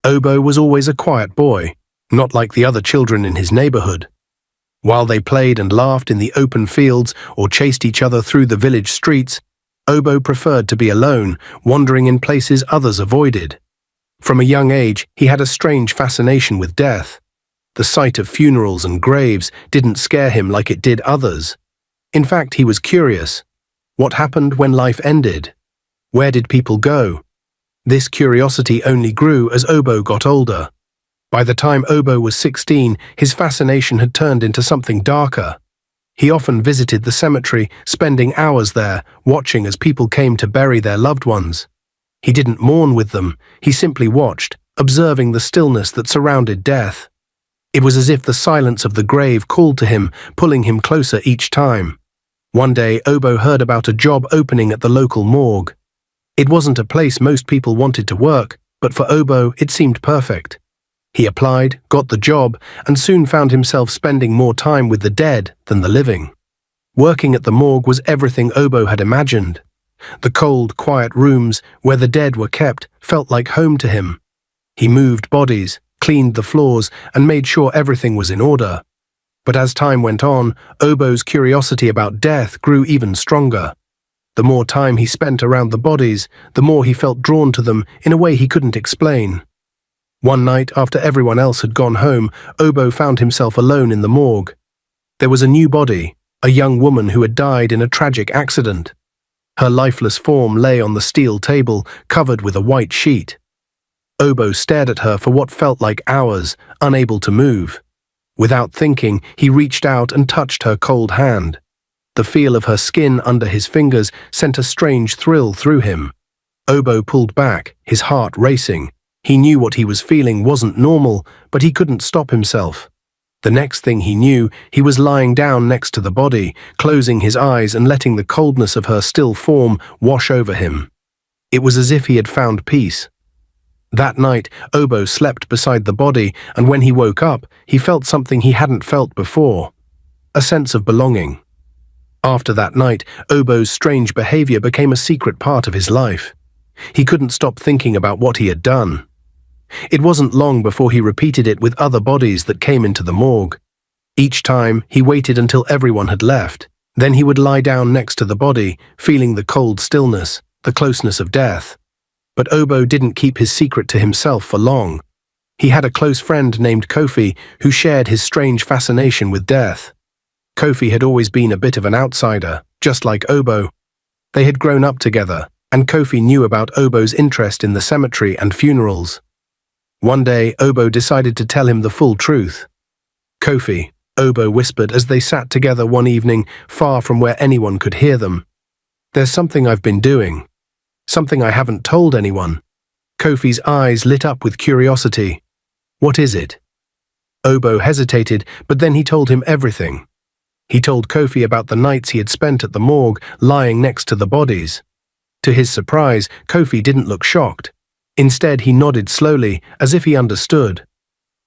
Obo was always a quiet boy, not like the other children in his neighborhood. While they played and laughed in the open fields or chased each other through the village streets, Obo preferred to be alone, wandering in places others avoided. From a young age, he had a strange fascination with death. The sight of funerals and graves didn't scare him like it did others. In fact, he was curious. What happened when life ended? Where did people go? This curiosity only grew as Obo got older. By the time Obo was 16, his fascination had turned into something darker. He often visited the cemetery, spending hours there, watching as people came to bury their loved ones. He didn't mourn with them, he simply watched, observing the stillness that surrounded death. It was as if the silence of the grave called to him, pulling him closer each time. One day, Obo heard about a job opening at the local morgue. It wasn't a place most people wanted to work, but for Obo, it seemed perfect. He applied, got the job, and soon found himself spending more time with the dead than the living. Working at the morgue was everything Obo had imagined. The cold, quiet rooms where the dead were kept felt like home to him. He moved bodies, cleaned the floors, and made sure everything was in order. But as time went on, Obo's curiosity about death grew even stronger. The more time he spent around the bodies, the more he felt drawn to them in a way he couldn't explain. One night, after everyone else had gone home, Obo found himself alone in the morgue. There was a new body, a young woman who had died in a tragic accident. Her lifeless form lay on the steel table, covered with a white sheet. Obo stared at her for what felt like hours, unable to move. Without thinking, he reached out and touched her cold hand. The feel of her skin under his fingers sent a strange thrill through him. Obo pulled back, his heart racing. He knew what he was feeling wasn't normal, but he couldn't stop himself. The next thing he knew, he was lying down next to the body, closing his eyes and letting the coldness of her still form wash over him. It was as if he had found peace. That night, Obo slept beside the body, and when he woke up, he felt something he hadn't felt before. A sense of belonging. After that night, Obo's strange behavior became a secret part of his life. He couldn't stop thinking about what he had done. It wasn't long before he repeated it with other bodies that came into the morgue. Each time, he waited until everyone had left. Then he would lie down next to the body, feeling the cold stillness, the closeness of death. But Obo didn't keep his secret to himself for long. He had a close friend named Kofi who shared his strange fascination with death. Kofi had always been a bit of an outsider, just like Obo. They had grown up together, and Kofi knew about Obo's interest in the cemetery and funerals. One day, Obo decided to tell him the full truth. "Kofi," Obo whispered as they sat together one evening, far from where anyone could hear them. "There's something I've been doing. Something I haven't told anyone." Kofi's eyes lit up with curiosity. "What is it?" Obo hesitated, but then he told him everything. He told Kofi about the nights he had spent at the morgue, lying next to the bodies. To his surprise, Kofi didn't look shocked. Instead, he nodded slowly, as if he understood.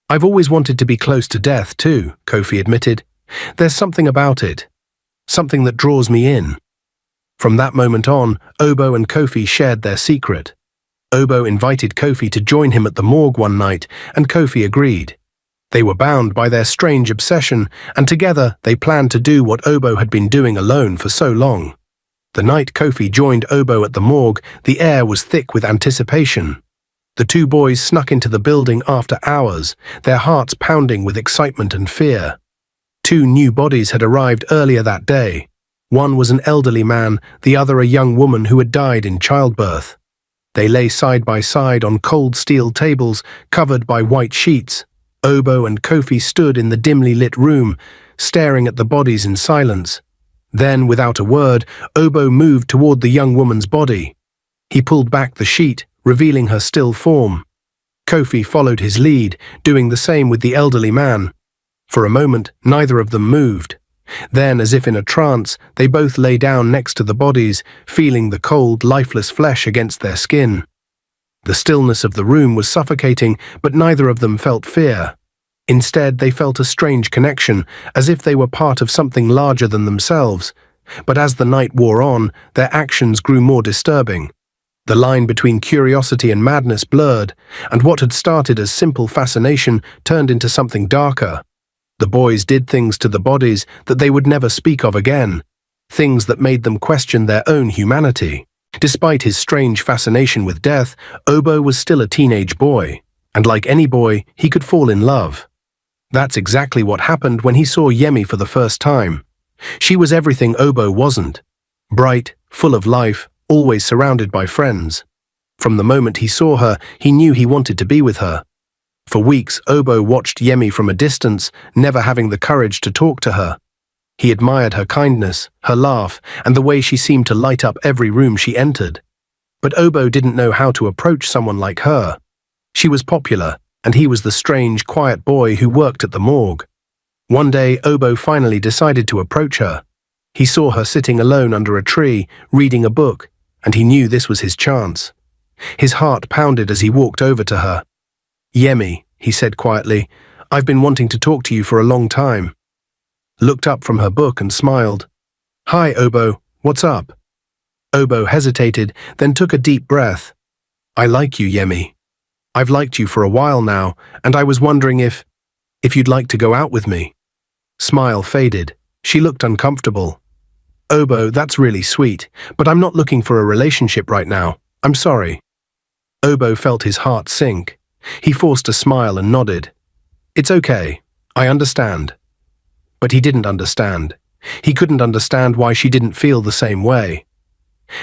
"I've always wanted to be close to death, too," Kofi admitted. "There's something about it. Something that draws me in." From that moment on, Obo and Kofi shared their secret. Obo invited Kofi to join him at the morgue one night, and Kofi agreed. They were bound by their strange obsession, and together they planned to do what Obo had been doing alone for so long. The night Kofi joined Obo at the morgue, the air was thick with anticipation. The two boys snuck into the building after hours, their hearts pounding with excitement and fear. Two new bodies had arrived earlier that day. One was an elderly man, the other a young woman who had died in childbirth. They lay side by side on cold steel tables, covered by white sheets. Obo and Kofi stood in the dimly lit room, staring at the bodies in silence. Then, without a word, Obo moved toward the young woman's body. He pulled back the sheet, revealing her still form. Kofi followed his lead, doing the same with the elderly man. For a moment, neither of them moved. Then, as if in a trance, they both lay down next to the bodies, feeling the cold, lifeless flesh against their skin. The stillness of the room was suffocating, but neither of them felt fear. Instead, they felt a strange connection, as if they were part of something larger than themselves. But as the night wore on, their actions grew more disturbing. The line between curiosity and madness blurred, and what had started as simple fascination turned into something darker. The boys did things to the bodies that they would never speak of again, things that made them question their own humanity. Despite his strange fascination with death, Obo was still a teenage boy, and like any boy, he could fall in love. That's exactly what happened when he saw Yemi for the first time. She was everything Obo wasn't. Bright, full of life, always surrounded by friends. From the moment he saw her, he knew he wanted to be with her. For weeks, Obo watched Yemi from a distance, never having the courage to talk to her. He admired her kindness, her laugh, and the way she seemed to light up every room she entered. But Obo didn't know how to approach someone like her. She was popular, and he was the strange, quiet boy who worked at the morgue. One day, Obo finally decided to approach her. He saw her sitting alone under a tree, reading a book, and he knew this was his chance. His heart pounded as he walked over to her. "Yemi," he said quietly, "I've been wanting to talk to you for a long time." Looked up from her book and smiled. "Hi, Obo, what's up?" Obo hesitated, then took a deep breath. "I like you, Yemi. I've liked you for a while now, and I was wondering if you'd like to go out with me." Smile faded. She looked uncomfortable. "Obo, that's really sweet, but I'm not looking for a relationship right now. I'm sorry." Obo felt his heart sink. He forced a smile and nodded. "It's okay. I understand." But he didn't understand. He couldn't understand why she didn't feel the same way.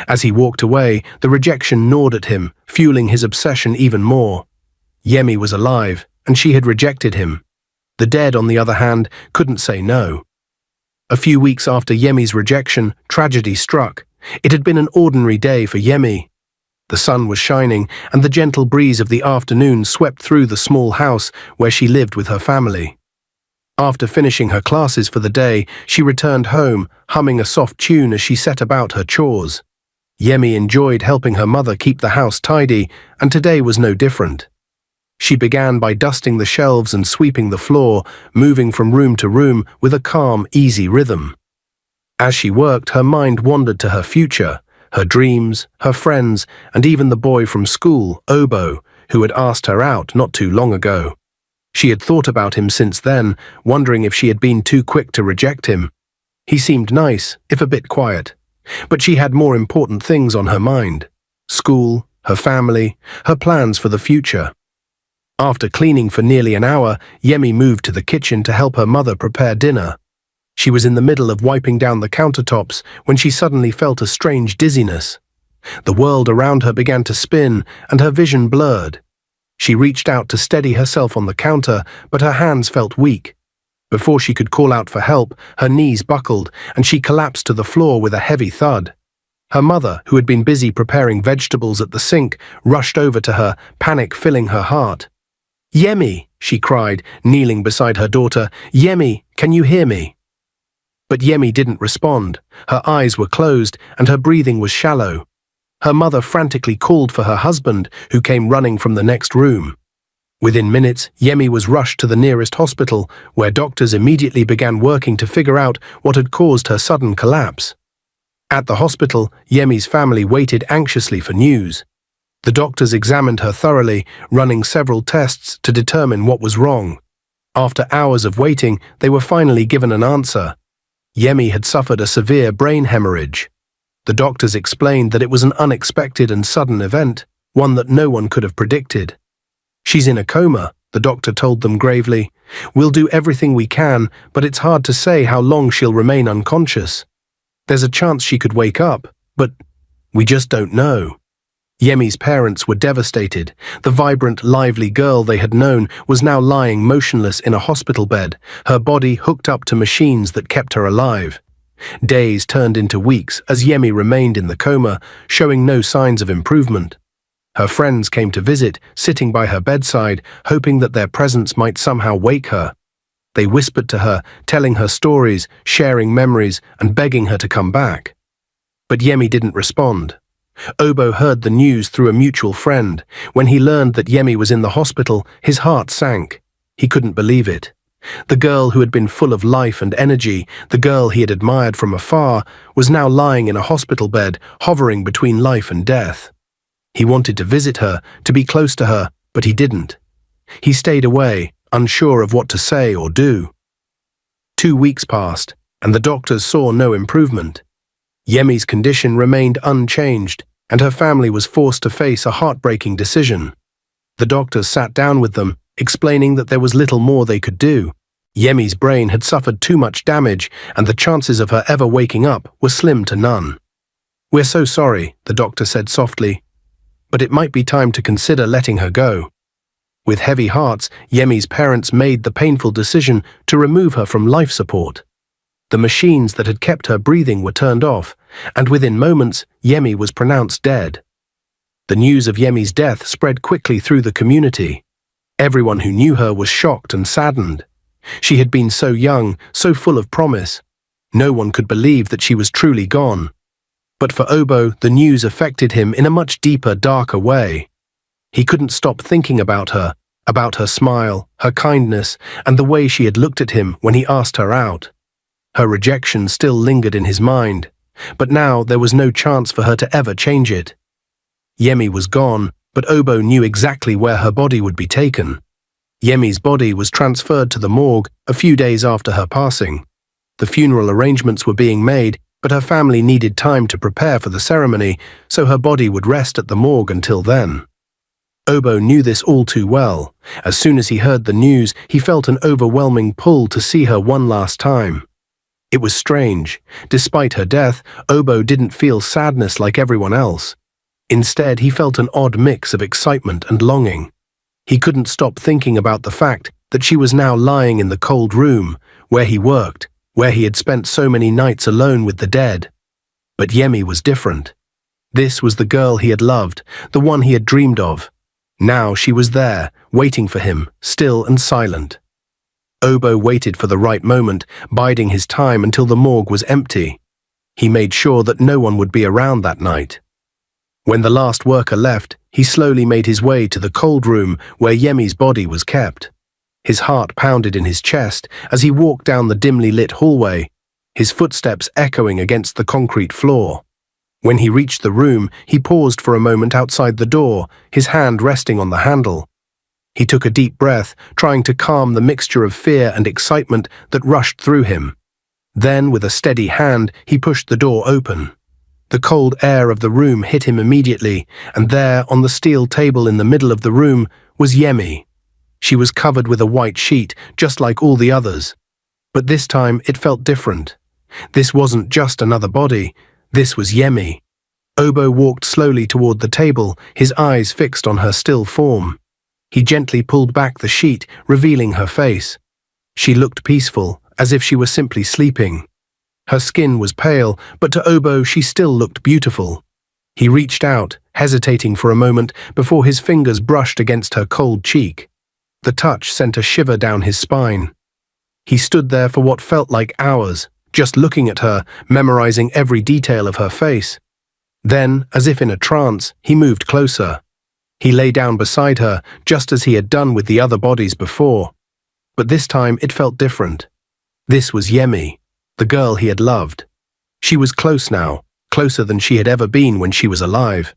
As he walked away, the rejection gnawed at him, fueling his obsession even more. Yemi was alive, and she had rejected him. The dead, on the other hand, couldn't say no. A few weeks after Yemi's rejection, tragedy struck. It had been an ordinary day for Yemi. The sun was shining, and the gentle breeze of the afternoon swept through the small house where she lived with her family. After finishing her classes for the day, she returned home, humming a soft tune as she set about her chores. Yemi enjoyed helping her mother keep the house tidy, and today was no different. She began by dusting the shelves and sweeping the floor, moving from room to room with a calm, easy rhythm. As she worked, her mind wandered to her future, her dreams, her friends, and even the boy from school, Obo, who had asked her out not too long ago. She had thought about him since then, wondering if she had been too quick to reject him. He seemed nice, if a bit quiet. But she had more important things on her mind. School, her family, her plans for the future. After cleaning for nearly an hour, Yemi moved to the kitchen to help her mother prepare dinner. She was in the middle of wiping down the countertops when she suddenly felt a strange dizziness. The world around her began to spin, and her vision blurred. She reached out to steady herself on the counter, but her hands felt weak. Before she could call out for help, her knees buckled, and she collapsed to the floor with a heavy thud. Her mother, who had been busy preparing vegetables at the sink, rushed over to her, panic filling her heart. "Yemi," she cried, kneeling beside her daughter. "Yemi, can you hear me?" But Yemi didn't respond. Her eyes were closed, and her breathing was shallow. Her mother frantically called for her husband, who came running from the next room. Within minutes, Yemi was rushed to the nearest hospital, where doctors immediately began working to figure out what had caused her sudden collapse. At the hospital, Yemi's family waited anxiously for news. The doctors examined her thoroughly, running several tests to determine what was wrong. After hours of waiting, they were finally given an answer. Yemi had suffered a severe brain hemorrhage. The doctors explained that it was an unexpected and sudden event, one that no one could have predicted. "She's in a coma," the doctor told them gravely. "We'll do everything we can, but it's hard to say how long she'll remain unconscious. There's a chance she could wake up, but we just don't know." Yemi's parents were devastated. The vibrant, lively girl they had known was now lying motionless in a hospital bed, her body hooked up to machines that kept her alive. Days turned into weeks as Yemi remained in the coma, showing no signs of improvement. Her friends came to visit, sitting by her bedside, hoping that their presence might somehow wake her. They whispered to her, telling her stories, sharing memories, and begging her to come back. But Yemi didn't respond. Obo heard the news through a mutual friend. When he learned that Yemi was in the hospital, his heart sank. He couldn't believe it. The girl who had been full of life and energy, the girl he had admired from afar, was now lying in a hospital bed, hovering between life and death. He wanted to visit her, to be close to her, but he didn't. He stayed away, unsure of what to say or do. 2 weeks passed, and the doctors saw no improvement. Yemi's condition remained unchanged, and her family was forced to face a heartbreaking decision. The doctors sat down with them, explaining that there was little more they could do. Yemi's brain had suffered too much damage, and the chances of her ever waking up were slim to none. "We're so sorry," the doctor said softly, "but it might be time to consider letting her go." With heavy hearts, Yemi's parents made the painful decision to remove her from life support. The machines that had kept her breathing were turned off, and within moments, Yemi was pronounced dead. The news of Yemi's death spread quickly through the community. Everyone who knew her was shocked and saddened. She had been so young, so full of promise. No one could believe that she was truly gone. But for Obo, the news affected him in a much deeper, darker way. He couldn't stop thinking about her smile, her kindness, and the way she had looked at him when he asked her out. Her rejection still lingered in his mind, but now there was no chance for her to ever change it. Yemi was gone, but Obo knew exactly where her body would be taken. Yemi's body was transferred to the morgue a few days after her passing. The funeral arrangements were being made, but her family needed time to prepare for the ceremony, so her body would rest at the morgue until then. Obo knew this all too well. As soon as he heard the news, he felt an overwhelming pull to see her one last time. It was strange. Despite her death, Obo didn't feel sadness like everyone else. Instead, he felt an odd mix of excitement and longing. He couldn't stop thinking about the fact that she was now lying in the cold room, where he worked, where he had spent so many nights alone with the dead. But Yemi was different. This was the girl he had loved, the one he had dreamed of. Now she was there, waiting for him, still and silent. Obo waited for the right moment, biding his time until the morgue was empty. He made sure that no one would be around that night. When the last worker left, he slowly made his way to the cold room where Yemi's body was kept. His heart pounded in his chest as he walked down the dimly lit hallway, his footsteps echoing against the concrete floor. When he reached the room, he paused for a moment outside the door, his hand resting on the handle. He took a deep breath, trying to calm the mixture of fear and excitement that rushed through him. Then, with a steady hand, he pushed the door open. The cold air of the room hit him immediately, and there, on the steel table in the middle of the room, was Yemi. She was covered with a white sheet, just like all the others. But this time, it felt different. This wasn't just another body. This was Yemi. Obo walked slowly toward the table, his eyes fixed on her still form. He gently pulled back the sheet, revealing her face. She looked peaceful, as if she were simply sleeping. Her skin was pale, but to Obo she still looked beautiful. He reached out, hesitating for a moment before his fingers brushed against her cold cheek. The touch sent a shiver down his spine. He stood there for what felt like hours, just looking at her, memorizing every detail of her face. Then, as if in a trance, he moved closer. He lay down beside her, just as he had done with the other bodies before. But this time it felt different. This was Yemi, the girl he had loved. She was close now, closer than she had ever been when she was alive.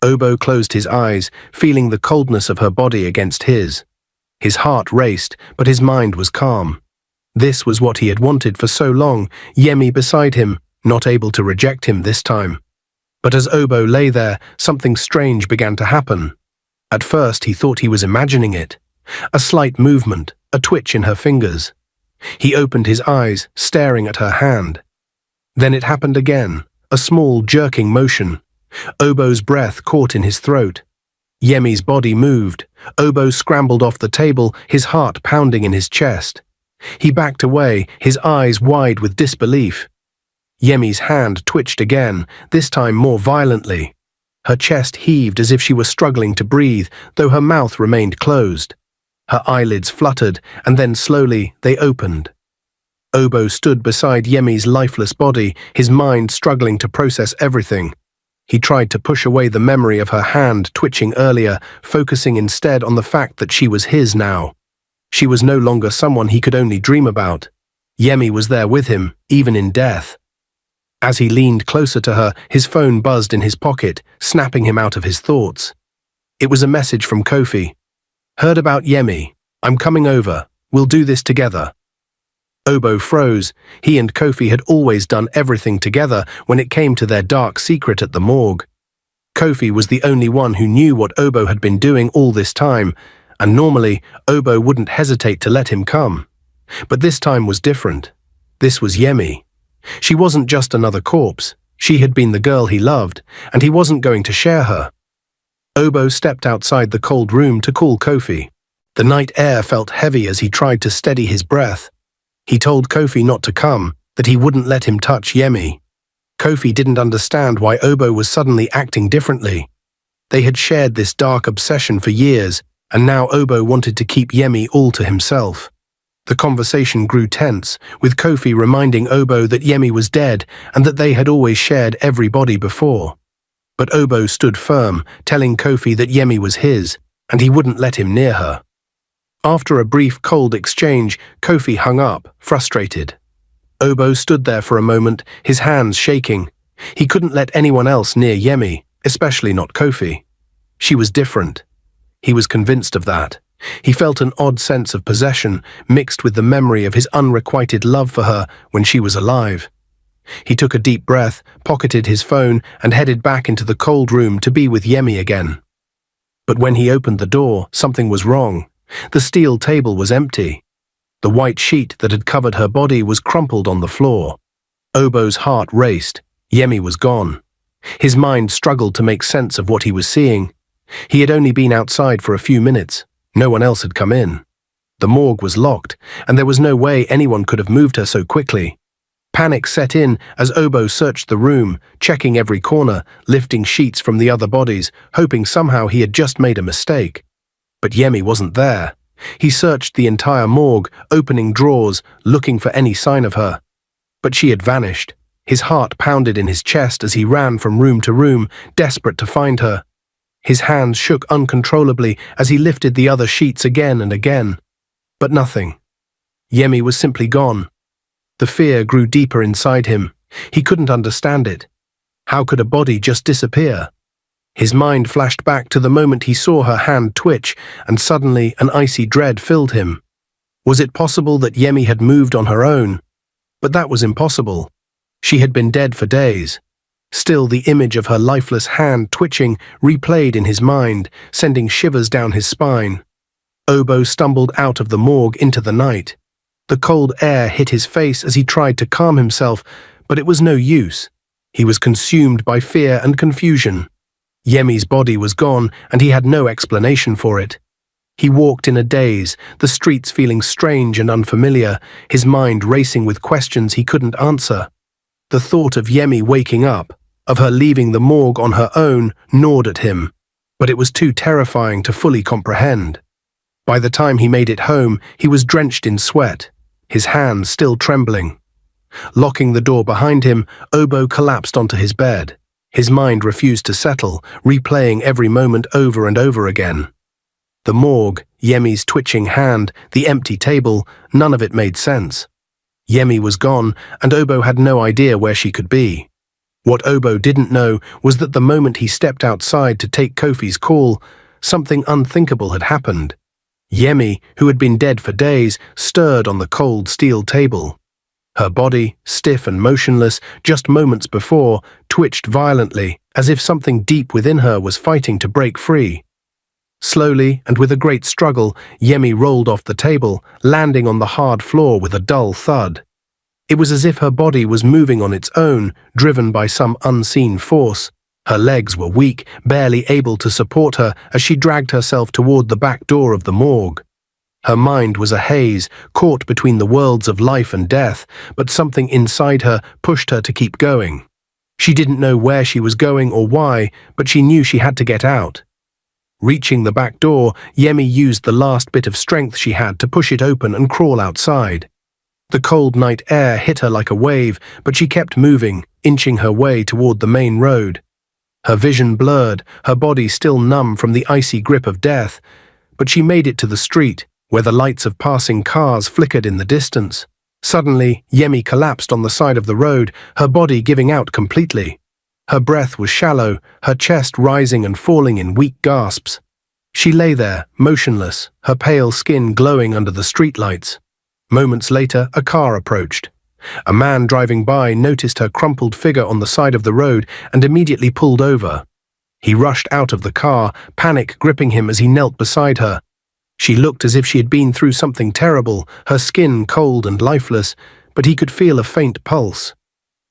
Obo closed his eyes, feeling the coldness of her body against his. His heart raced, but his mind was calm. This was what he had wanted for so long, Yemi beside him, not able to reject him this time. But as Obo lay there, something strange began to happen. At first he thought he was imagining it. A slight movement, a twitch in her fingers. He opened his eyes, staring at her hand. Then it happened again, a small, jerking motion. Obo's breath caught in his throat. Yemi's body moved. Obo scrambled off the table, his heart pounding in his chest. He backed away, his eyes wide with disbelief. Yemi's hand twitched again, this time more violently. Her chest heaved as if she were struggling to breathe, though her mouth remained closed. Her eyelids fluttered, and then slowly they opened. Obo stood beside Yemi's lifeless body, his mind struggling to process everything. He tried to push away the memory of her hand twitching earlier, focusing instead on the fact that she was his now. She was no longer someone he could only dream about. Yemi was there with him, even in death. As he leaned closer to her, his phone buzzed in his pocket, snapping him out of his thoughts. It was a message from Kofi. "Heard about Yemi. I'm coming over. We'll do this together." Obo froze. He and Kofi had always done everything together when it came to their dark secret at the morgue. Kofi was the only one who knew what Obo had been doing all this time, and normally Obo wouldn't hesitate to let him come. But this time was different. This was Yemi. She wasn't just another corpse. She had been the girl he loved, and he wasn't going to share her. Obo stepped outside the cold room to call Kofi. The night air felt heavy as he tried to steady his breath. He told Kofi not to come, that he wouldn't let him touch Yemi. Kofi didn't understand why Obo was suddenly acting differently. They had shared this dark obsession for years, and now Obo wanted to keep Yemi all to himself. The conversation grew tense, with Kofi reminding Obo that Yemi was dead and that they had always shared every body before. But Obo stood firm, telling Kofi that Yemi was his, and he wouldn't let him near her. After a brief cold exchange, Kofi hung up, frustrated. Obo stood there for a moment, his hands shaking. He couldn't let anyone else near Yemi, especially not Kofi. She was different. He was convinced of that. He felt an odd sense of possession, mixed with the memory of his unrequited love for her when she was alive. He took a deep breath, pocketed his phone, and headed back into the cold room to be with Yemi again. But when he opened the door, something was wrong. The steel table was empty. The white sheet that had covered her body was crumpled on the floor. Obo's heart raced. Yemi was gone. His mind struggled to make sense of what he was seeing. He had only been outside for a few minutes. No one else had come in. The morgue was locked, and there was no way anyone could have moved her so quickly. Panic set in as Obo searched the room, checking every corner, lifting sheets from the other bodies, hoping somehow he had just made a mistake. But Yemi wasn't there. He searched the entire morgue, opening drawers, looking for any sign of her. But she had vanished. His heart pounded in his chest as he ran from room to room, desperate to find her. His hands shook uncontrollably as he lifted the other sheets again and again. But nothing. Yemi was simply gone. The fear grew deeper inside him. He couldn't understand it. How could a body just disappear? His mind flashed back to the moment he saw her hand twitch, and suddenly an icy dread filled him. Was it possible that Yemi had moved on her own? But that was impossible. She had been dead for days. Still, the image of her lifeless hand twitching replayed in his mind, sending shivers down his spine. Obo stumbled out of the morgue into the night. The cold air hit his face as he tried to calm himself, but it was no use. He was consumed by fear and confusion. Yemi's body was gone, and he had no explanation for it. He walked in a daze, the streets feeling strange and unfamiliar, his mind racing with questions he couldn't answer. The thought of Yemi waking up, of her leaving the morgue on her own, gnawed at him, but it was too terrifying to fully comprehend. By the time he made it home, he was drenched in sweat, his hands still trembling. Locking the door behind him, Obo collapsed onto his bed. His mind refused to settle, replaying every moment over and over again. The morgue, Yemi's twitching hand, the empty table, none of it made sense. Yemi was gone, and Obo had no idea where she could be. What Obo didn't know was that the moment he stepped outside to take Kofi's call, something unthinkable had happened. Yemi, who had been dead for days, stirred on the cold steel table. Her body, stiff and motionless just moments before, twitched violently, as if something deep within her was fighting to break free. Slowly, and with a great struggle, Yemi rolled off the table, landing on the hard floor with a dull thud. It was as if her body was moving on its own, driven by some unseen force. Her legs were weak, barely able to support her as she dragged herself toward the back door of the morgue. Her mind was a haze, caught between the worlds of life and death, but something inside her pushed her to keep going. She didn't know where she was going or why, but she knew she had to get out. Reaching the back door, Yemi used the last bit of strength she had to push it open and crawl outside. The cold night air hit her like a wave, but she kept moving, inching her way toward the main road. Her vision blurred, her body still numb from the icy grip of death, but she made it to the street, where the lights of passing cars flickered in the distance. Suddenly, Yemi collapsed on the side of the road, her body giving out completely. Her breath was shallow, her chest rising and falling in weak gasps. She lay there, motionless, her pale skin glowing under the streetlights. Moments later, a car approached. A man driving by noticed her crumpled figure on the side of the road and immediately pulled over. He rushed out of the car, panic gripping him as he knelt beside her. She looked as if she had been through something terrible, her skin cold and lifeless, but he could feel a faint pulse.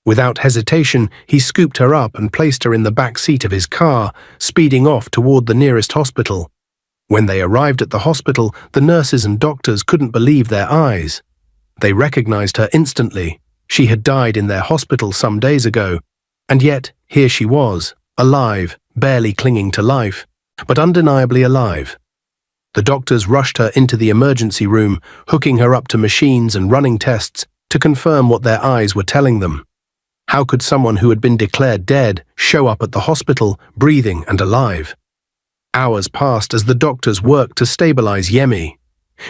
Without hesitation, he scooped her up and placed her in the back seat of his car, speeding off toward the nearest hospital. When they arrived at the hospital, the nurses and doctors couldn't believe their eyes. They recognized her instantly. She had died in their hospital some days ago, and yet here she was, alive, barely clinging to life, but undeniably alive. The doctors rushed her into the emergency room, hooking her up to machines and running tests to confirm what their eyes were telling them. How could someone who had been declared dead show up at the hospital, breathing and alive? Hours passed as the doctors worked to stabilize Yemi.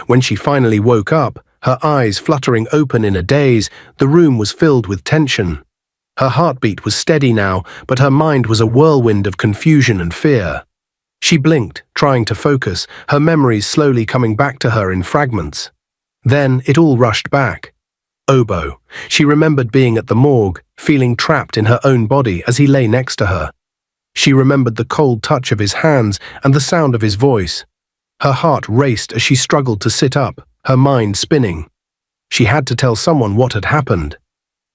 When she finally woke up, her eyes fluttering open in a daze, the room was filled with tension. Her heartbeat was steady now, but her mind was a whirlwind of confusion and fear. She blinked, trying to focus, her memories slowly coming back to her in fragments. Then it all rushed back. Obo. She remembered being at the morgue, feeling trapped in her own body as he lay next to her. She remembered the cold touch of his hands and the sound of his voice. Her heart raced as she struggled to sit up, her mind spinning. She had to tell someone what had happened.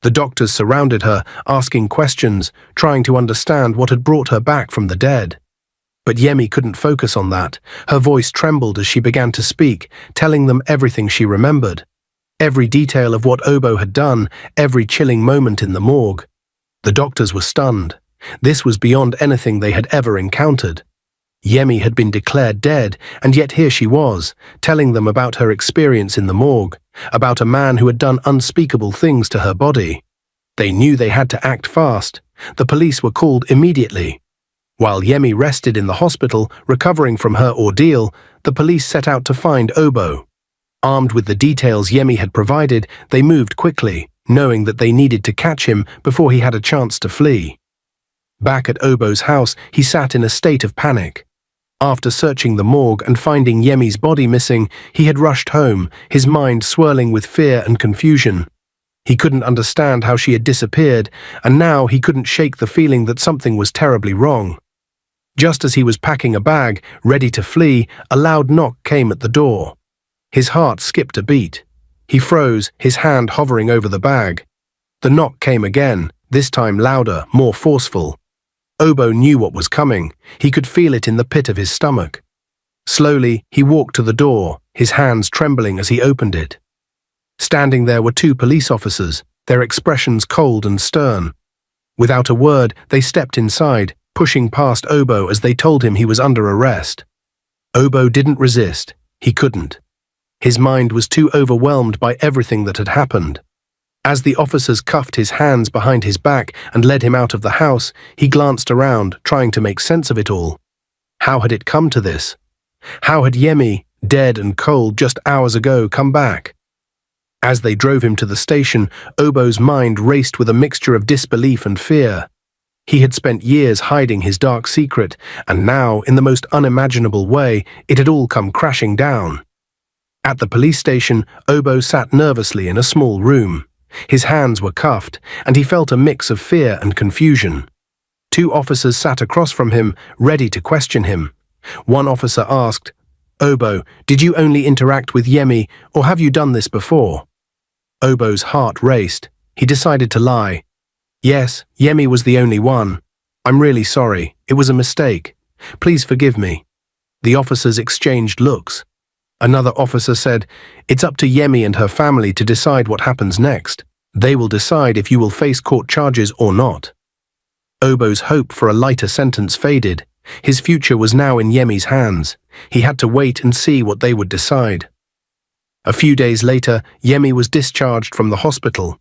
The doctors surrounded her, asking questions, trying to understand what had brought her back from the dead. But Yemi couldn't focus on that. Her voice trembled as she began to speak, telling them everything she remembered. Every detail of what Obo had done, every chilling moment in the morgue. The doctors were stunned. This was beyond anything they had ever encountered. Yemi had been declared dead, and yet here she was, telling them about her experience in the morgue, about a man who had done unspeakable things to her body. They knew they had to act fast. The police were called immediately. While Yemi rested in the hospital, recovering from her ordeal, the police set out to find Obo. Armed with the details Yemi had provided, they moved quickly, knowing that they needed to catch him before he had a chance to flee. Back at Obo's house, he sat in a state of panic. After searching the morgue and finding Yemi's body missing, he had rushed home, his mind swirling with fear and confusion. He couldn't understand how she had disappeared, and now he couldn't shake the feeling that something was terribly wrong. Just as he was packing a bag, ready to flee, a loud knock came at the door. His heart skipped a beat. He froze, his hand hovering over the bag. The knock came again, this time louder, more forceful. Obo knew what was coming. He could feel it in the pit of his stomach. Slowly, he walked to the door, his hands trembling as he opened it. Standing there were two police officers, their expressions cold and stern. Without a word, they stepped inside, pushing past Obo as they told him he was under arrest. Obo didn't resist. He couldn't. His mind was too overwhelmed by everything that had happened. As the officers cuffed his hands behind his back and led him out of the house, he glanced around, trying to make sense of it all. How had it come to this? How had Yemi, dead and cold just hours ago, come back? As they drove him to the station, Obo's mind raced with a mixture of disbelief and fear. He had spent years hiding his dark secret, and now, in the most unimaginable way, it had all come crashing down. At the police station, Obo sat nervously in a small room. His hands were cuffed, and he felt a mix of fear and confusion. Two officers sat across from him, ready to question him. One officer asked, "Obo, did you only interact with Yemi, or have you done this before?" Obo's heart raced. He decided to lie. "Yes, Yemi was the only one. I'm really sorry. It was a mistake. Please forgive me." The officers exchanged looks. Another officer said, "It's up to Yemi and her family to decide what happens next. They will decide if you will face court charges or not." Obo's hope for a lighter sentence faded. His future was now in Yemi's hands. He had to wait and see what they would decide. A few days later, Yemi was discharged from the hospital.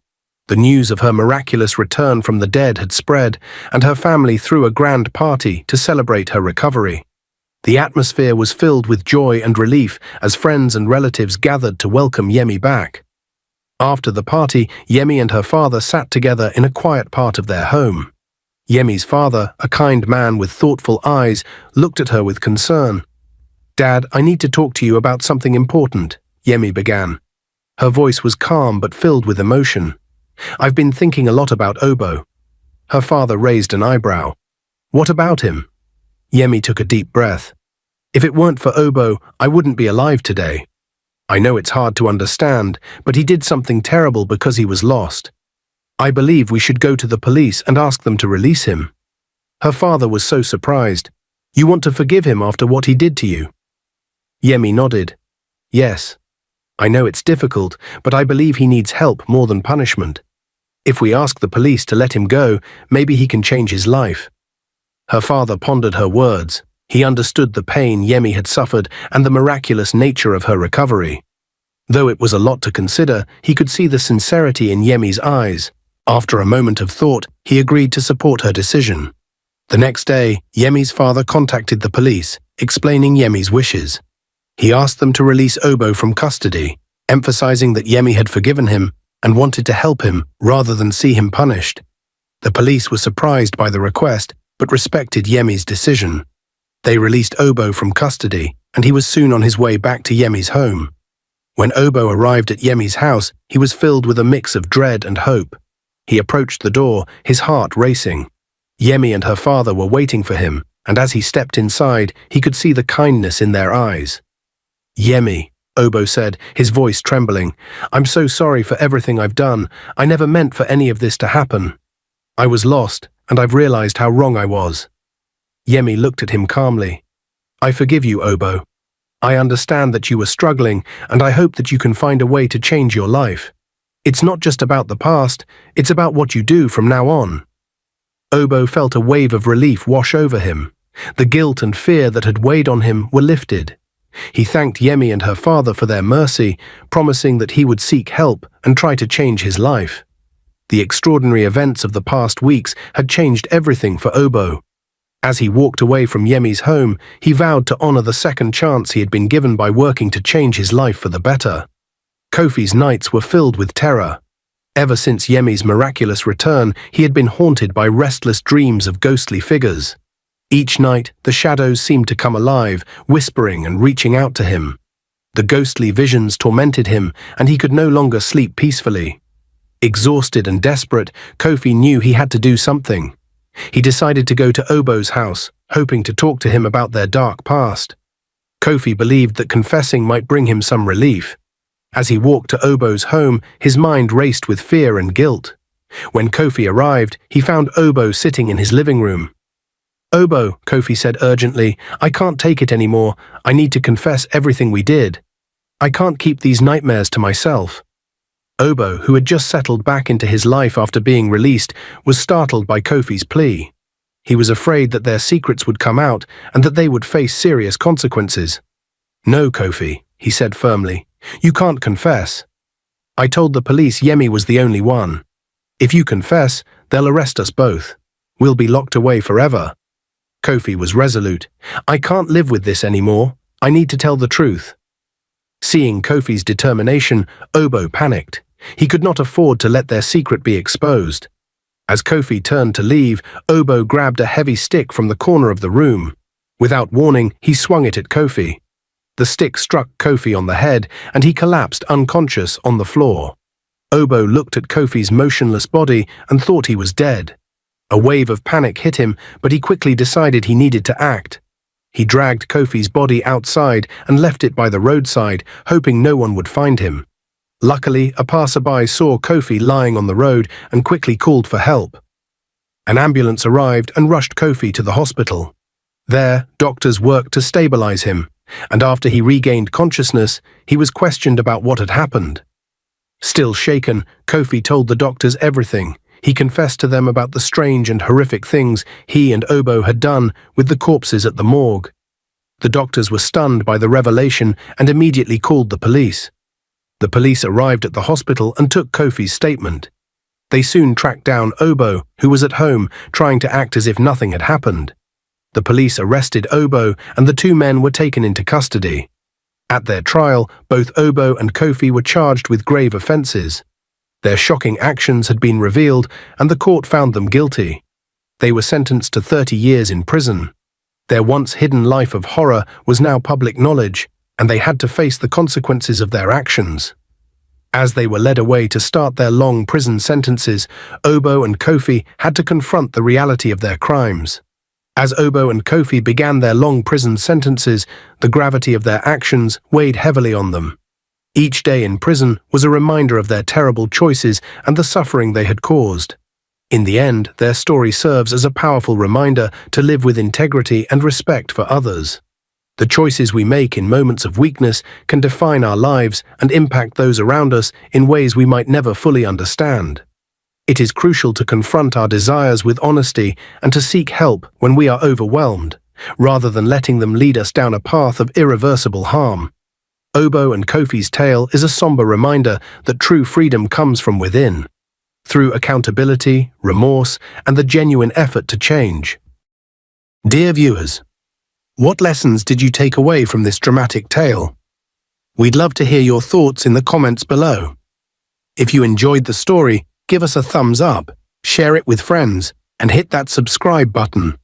The news of her miraculous return from the dead had spread, and her family threw a grand party to celebrate her recovery. The atmosphere was filled with joy and relief as friends and relatives gathered to welcome Yemi back. After the party, Yemi and her father sat together in a quiet part of their home. Yemi's father, a kind man with thoughtful eyes, looked at her with concern. "Dad, I need to talk to you about something important," Yemi began. Her voice was calm but filled with emotion. "I've been thinking a lot about Obo." Her father raised an eyebrow. "What about him?" Yemi took a deep breath. "If it weren't for Obo, I wouldn't be alive today. I know it's hard to understand, but he did something terrible because he was lost. I believe we should go to the police and ask them to release him." Her father was so surprised. "You want to forgive him after what he did to you?" Yemi nodded. "Yes. I know it's difficult, but I believe he needs help more than punishment. If we ask the police to let him go, maybe he can change his life." Her father pondered her words. He understood the pain Yemi had suffered and the miraculous nature of her recovery. Though it was a lot to consider, he could see the sincerity in Yemi's eyes. After a moment of thought, he agreed to support her decision. The next day, Yemi's father contacted the police, explaining Yemi's wishes. He asked them to release Obo from custody, emphasizing that Yemi had forgiven him and wanted to help him rather than see him punished. The police were surprised by the request, but respected Yemi's decision. They released Obo from custody, and he was soon on his way back to Yemi's home. When Obo arrived at Yemi's house, he was filled with a mix of dread and hope. He approached the door, his heart racing. Yemi and her father were waiting for him, and as he stepped inside, he could see the kindness in their eyes. "Yemi," Obo said, his voice trembling, "I'm so sorry for everything I've done. I never meant for any of this to happen. I was lost, and I've realized how wrong I was." Yemi looked at him calmly. "I forgive you, Obo. I understand that you were struggling, and I hope that you can find a way to change your life. It's not just about the past, it's about what you do from now on." Obo felt a wave of relief wash over him. The guilt and fear that had weighed on him were lifted. He thanked Yemi and her father for their mercy, promising that he would seek help and try to change his life. The extraordinary events of the past weeks had changed everything for Obo. As he walked away from Yemi's home, he vowed to honor the second chance he had been given by working to change his life for the better. Kofi's nights were filled with terror. Ever since Yemi's miraculous return, he had been haunted by restless dreams of ghostly figures. Each night, the shadows seemed to come alive, whispering and reaching out to him. The ghostly visions tormented him, and he could no longer sleep peacefully. Exhausted and desperate, Kofi knew he had to do something. He decided to go to Obo's house, hoping to talk to him about their dark past. Kofi believed that confessing might bring him some relief. As he walked to Obo's home, his mind raced with fear and guilt. When Kofi arrived, he found Obo sitting in his living room. "Obo," Kofi said urgently, "I can't take it anymore. I need to confess everything we did. I can't keep these nightmares to myself." Obo, who had just settled back into his life after being released, was startled by Kofi's plea. He was afraid that their secrets would come out and that they would face serious consequences. "No, Kofi," he said firmly. "You can't confess. I told the police Yemi was the only one. If you confess, they'll arrest us both. We'll be locked away forever." Kofi was resolute. "I can't live with this anymore. I need to tell the truth." Seeing Kofi's determination, Obo panicked. He could not afford to let their secret be exposed. As Kofi turned to leave, Obo grabbed a heavy stick from the corner of the room. Without warning, he swung it at Kofi. The stick struck Kofi on the head, and he collapsed unconscious on the floor. Obo looked at Kofi's motionless body and thought he was dead. A wave of panic hit him, but he quickly decided he needed to act. He dragged Kofi's body outside and left it by the roadside, hoping no one would find him. Luckily, a passerby saw Kofi lying on the road and quickly called for help. An ambulance arrived and rushed Kofi to the hospital. There, doctors worked to stabilize him, and after he regained consciousness, he was questioned about what had happened. Still shaken, Kofi told the doctors everything. He confessed to them about the strange and horrific things he and Obo had done with the corpses at the morgue. The doctors were stunned by the revelation and immediately called the police. The police arrived at the hospital and took Kofi's statement. They soon tracked down Obo, who was at home, trying to act as if nothing had happened. The police arrested Obo, and the two men were taken into custody. At their trial, both Obo and Kofi were charged with grave offences. Their shocking actions had been revealed, and the court found them guilty. They were sentenced to 30 years in prison. Their once hidden life of horror was now public knowledge, and they had to face the consequences of their actions. As they were led away to start their long prison sentences, Obo and Kofi had to confront the reality of their crimes. As Obo and Kofi began their long prison sentences, the gravity of their actions weighed heavily on them. Each day in prison was a reminder of their terrible choices and the suffering they had caused. In the end, their story serves as a powerful reminder to live with integrity and respect for others. The choices we make in moments of weakness can define our lives and impact those around us in ways we might never fully understand. It is crucial to confront our desires with honesty and to seek help when we are overwhelmed, rather than letting them lead us down a path of irreversible harm. Obo and Kofi's tale is a somber reminder that true freedom comes from within, through accountability, remorse, and the genuine effort to change. Dear viewers, what lessons did you take away from this dramatic tale? We'd love to hear your thoughts in the comments below. If you enjoyed the story, give us a thumbs up, share it with friends, and hit that subscribe button.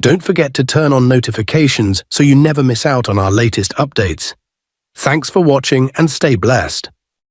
Don't forget to turn on notifications so you never miss out on our latest updates. Thanks for watching and stay blessed.